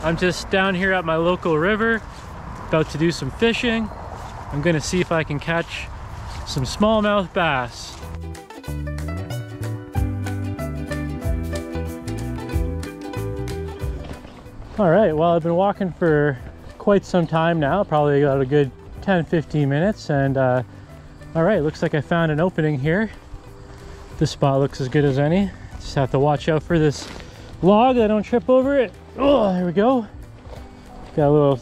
I'm just down here at my local river, about to do some fishing. I'm gonna see if I can catch some smallmouth bass. All right, well, I've been walking for quite some time now, probably got a good 10-15 minutes, and all right, looks like I found an opening here. This spot looks as good as any. Just have to watch out for this log, I don't trip over it. Oh, there we go. Got a little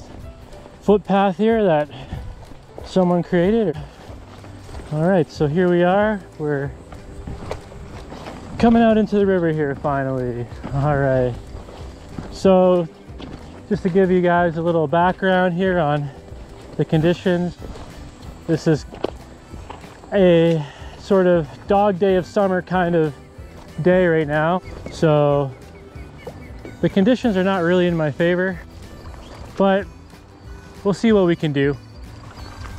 footpath here that someone created. All right, so here we are. We're coming out into the river here finally. All right, so just to give you guys a little background here on the conditions, this is a sort of dog day of summer kind of day right now. So the conditions are not really in my favor, but we'll see what we can do.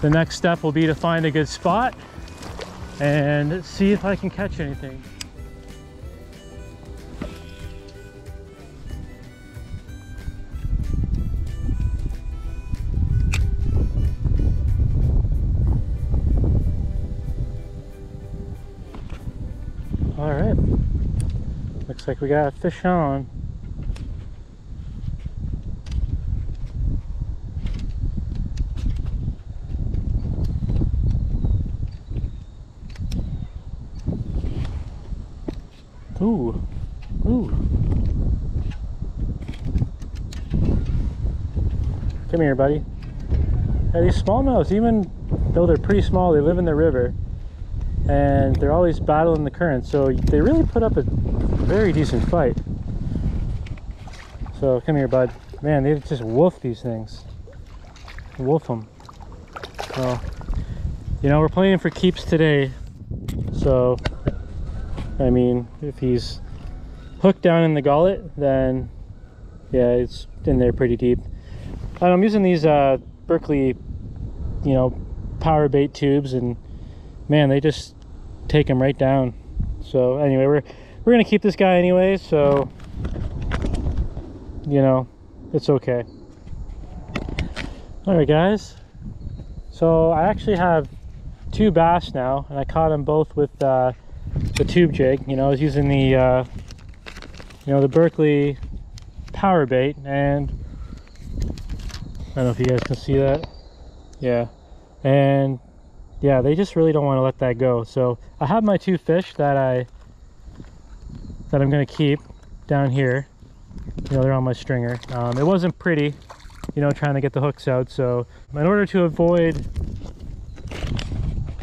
The next step will be to find a good spot and see if I can catch anything. All right, looks like we got a fish on. Ooh, ooh. Come here, buddy. Yeah, these smallmouths, even though they're pretty small, they live in the river. And they're always battling the current, so they really put up a very decent fight. So come here, bud. Man, they just wolf these things. Wolf them. So, you know, we're playing for keeps today. So, I mean, if he's hooked down in the gullet, then yeah, it's in there pretty deep. And I'm using these Berkeley, you know, power bait tubes, and man, they just take him right down. So anyway, we're gonna keep this guy anyway, so you know, it's okay. All right, guys, so I actually have 2 bass now, and I caught them both with the tube jig. You know, I was using the you know, the Berkeley power bait, and I don't know if you guys can see that. Yeah, and yeah, they just really don't want to let that go. So I have my 2 fish that I'm going to keep down here. You know, they're on my stringer. It wasn't pretty, you know, trying to get the hooks out. So in order to avoid,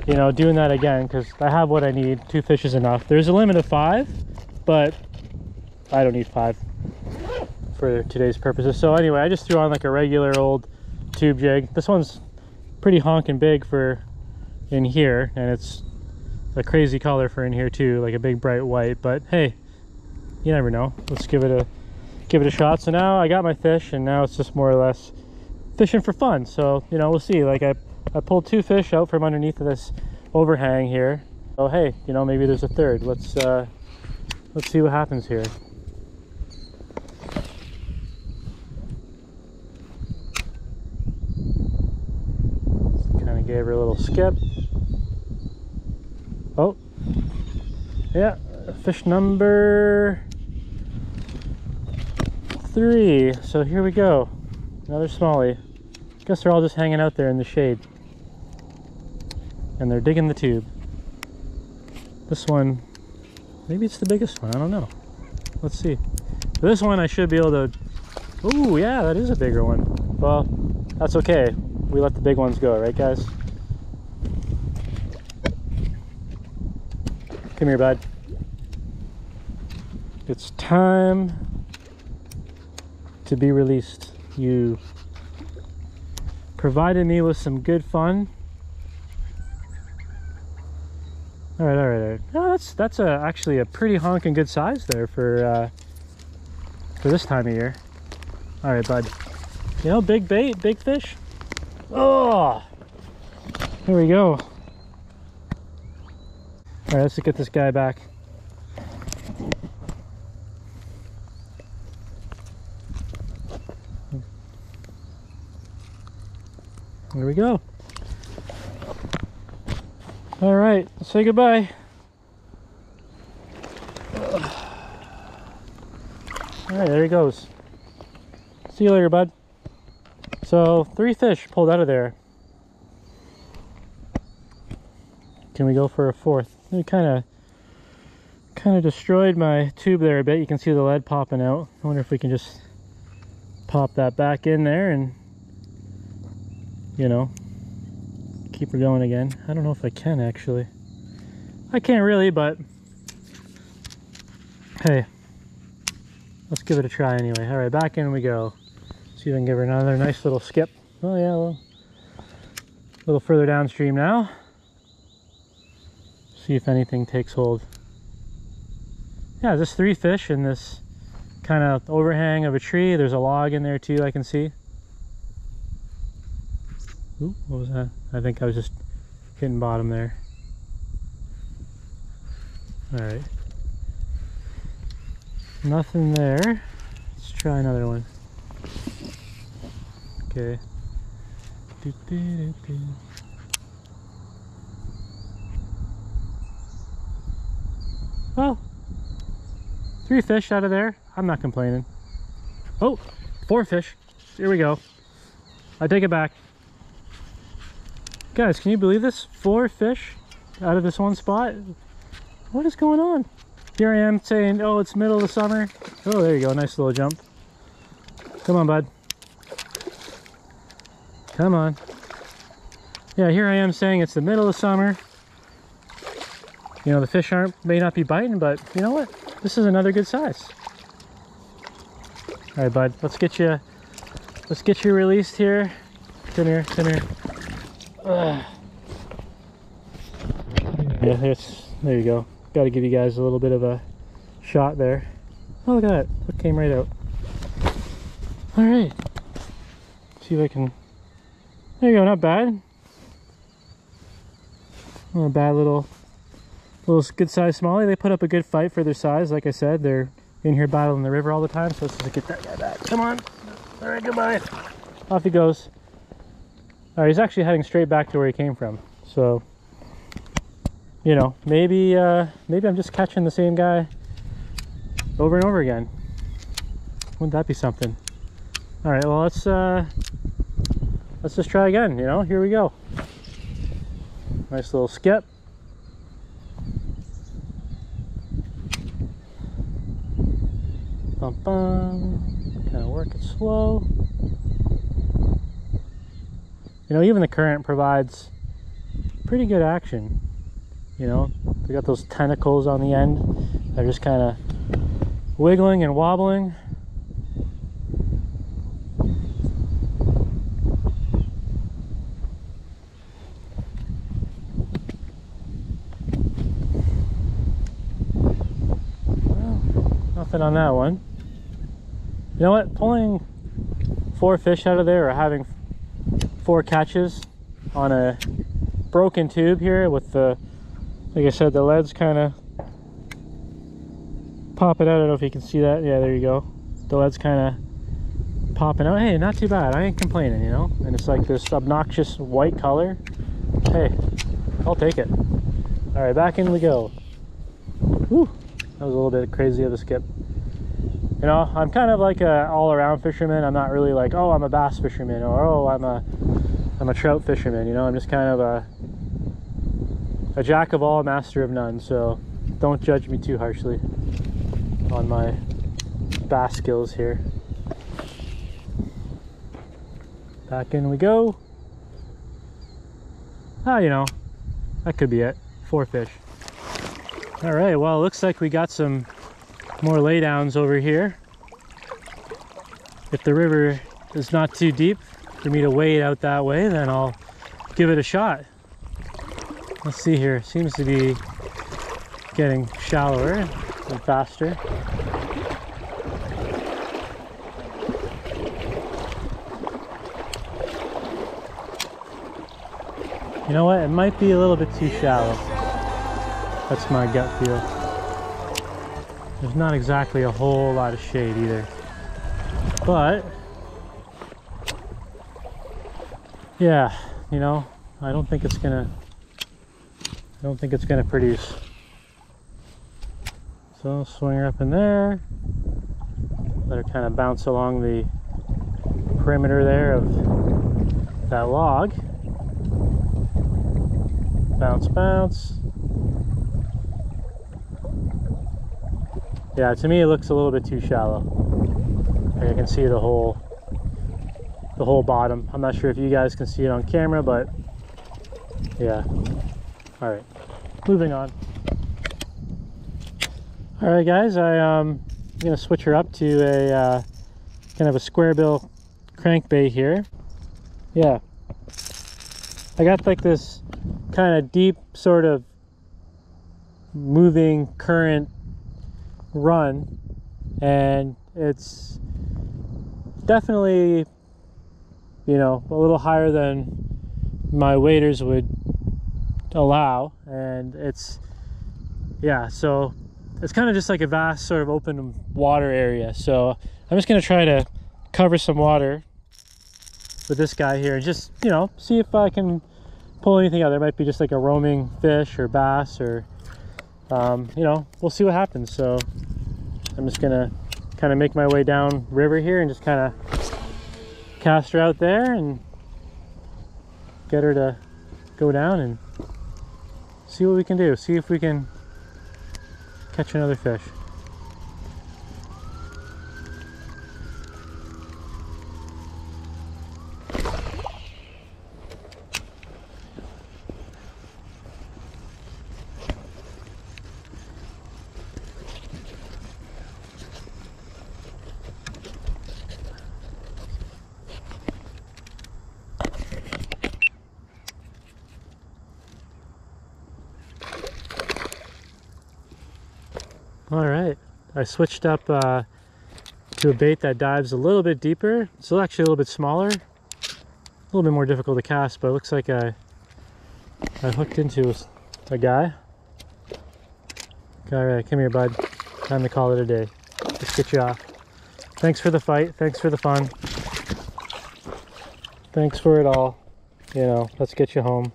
you know, doing that again, because I have what I need, 2 fish is enough. There's a limit of 5, but I don't need 5 for today's purposes. So anyway, I just threw on like a regular old tube jig. This one's pretty honking big for in here, and it's a crazy color for in here too, like a big bright white, but hey, you never know. Let's give it a shot. So now I got my fish, and now it's just more or less fishing for fun. So, you know, we'll see. Like I pulled 2 fish out from underneath of this overhang here. Oh hey, you know, maybe there's a third. Let's see what happens here. Kind of gave her a little skip. Oh, yeah, fish number 3. So here we go, another smallie. Guess they're all just hanging out there in the shade, and they're digging the tube. This one, maybe it's the biggest one, I don't know. Let's see. This one I should be able to, ooh, yeah, that is a bigger one. Well, that's okay. We let the big ones go, right, guys? Come here, bud. It's time to be released. You provided me with some good fun. All right, all right, all right. No, that's actually a pretty honking good size there for this time of year. All right, bud. You know, big bait, big fish. Oh, here we go. All right, let's get this guy back. There we go. All right, say goodbye. All right, there he goes. See you later, bud. So 3 fish pulled out of there. Can we go for a 4th? We kind of destroyed my tube there a bit. You can see the lead popping out. I wonder if we can just pop that back in there and, you know, keep her going again. I don't know if I can actually. I can't really, but hey, let's give it a try anyway. All right, back in we go. See if I can give her another nice little skip. Oh yeah, a little further downstream now. See if anything takes hold. Yeah, just 3 fish in this kind of overhang of a tree. There's a log in there too, I can see. Ooh, what was that? I think I was just hitting bottom there. All right. Nothing there. Let's try another one. Okay. Well, 3 fish out of there. I'm not complaining. Oh, 4 fish. Here we go. I take it back. Guys, can you believe this? 4 fish out of this one spot? What is going on? Here I am saying, oh, it's middle of the summer. Oh, there you go. Nice little jump. Come on, bud. Come on. Yeah, here I am saying it's the middle of summer. You know, the fish may not be biting, but you know what? This is another good size. All right, bud. Let's get you released here. Come here. Come here. Yeah, there you go. Got to give you guys a little bit of a shot there. Oh, look at that. It came right out. All right. See if I can. There you go. Not bad. Not a bad little good sized smallie. They put up a good fight for their size. Like I said, they're in here battling the river all the time. So let's just get that guy back. Come on. All right, goodbye. Off he goes. All right, he's actually heading straight back to where he came from. So, you know, maybe I'm just catching the same guy over and over again. Wouldn't that be something? All right, well, let's just try again. You know, here we go. Nice little skip. Bum bum. Kind of work it slow. You know, even the current provides pretty good action. You know, they got those tentacles on the end. They're just kind of wiggling and wobbling. Well, nothing on that one. You know what? Pulling 4 fish out of there, or having 4 catches on a broken tube here with the, like I said, the lead's kind of popping out. I don't know if you can see that. Yeah, there you go. The lead's kind of popping out. Hey, not too bad. I ain't complaining, you know. And it's like this obnoxious white color. Hey, I'll take it. All right, back in we go. Whew, that was a little bit crazy of a skip. You know, I'm kind of like a all-around fisherman. I'm not really like, oh, I'm a bass fisherman, or oh, I'm a trout fisherman. You know, I'm just kind of a jack of all, master of none. So don't judge me too harshly on my bass skills here. Back in we go. Ah, you know, that could be it. 4 fish. All right, well, it looks like we got some more laydowns over here. If the river is not too deep for me to wade out that way, then I'll give it a shot. Let's see here. Seems to be getting shallower and faster. You know what? It might be a little bit too shallow. That's my gut feel. There's not exactly a whole lot of shade either. But yeah, you know, I don't think it's gonna produce. So swing her up in there, let her kind of bounce along the perimeter there of that log. Bounce, bounce. Yeah, to me it looks a little bit too shallow. Like I can see the whole bottom. I'm not sure if you guys can see it on camera, but yeah. All right, moving on. All right, guys, I'm gonna switch her up to a kind of a square bill crankbait here. Yeah, I got like this kind of deep sort of moving current run, and it's definitely, you know, a little higher than my waders would allow, and it's, yeah, so it's kind of just like a vast sort of open water area. So I'm just going to try to cover some water with this guy here and just, you know, see if I can pull anything out. There might be just like a roaming fish or bass, or you know, we'll see what happens. So I'm just gonna kind of make my way down river here and just kind of cast her out there and get her to go down and see what we can do. See if we can catch another fish. All right, I switched up to a bait that dives a little bit deeper. It's actually a little bit smaller, a little bit more difficult to cast, but it looks like I hooked into a guy. All right, come here, bud. Time to call it a day. Let's get you off. Thanks for the fight. Thanks for the fun. Thanks for it all. You know, let's get you home.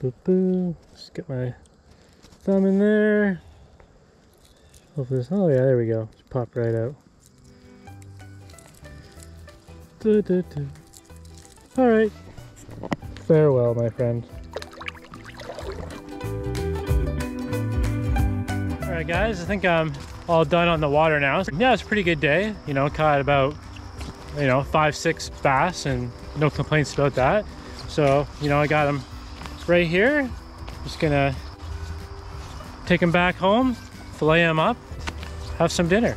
Boop, boop. Just get my thumb in there. Hopefully this, oh yeah, there we go. Just pop right out. All right. Farewell, my friend. All right, guys, I think I'm all done on the water now. Yeah, it's a pretty good day. You know, caught about, you know, 5-6 bass and no complaints about that. So, you know, I got them right here. Just gonna take them back home, fillet them up, have some dinner.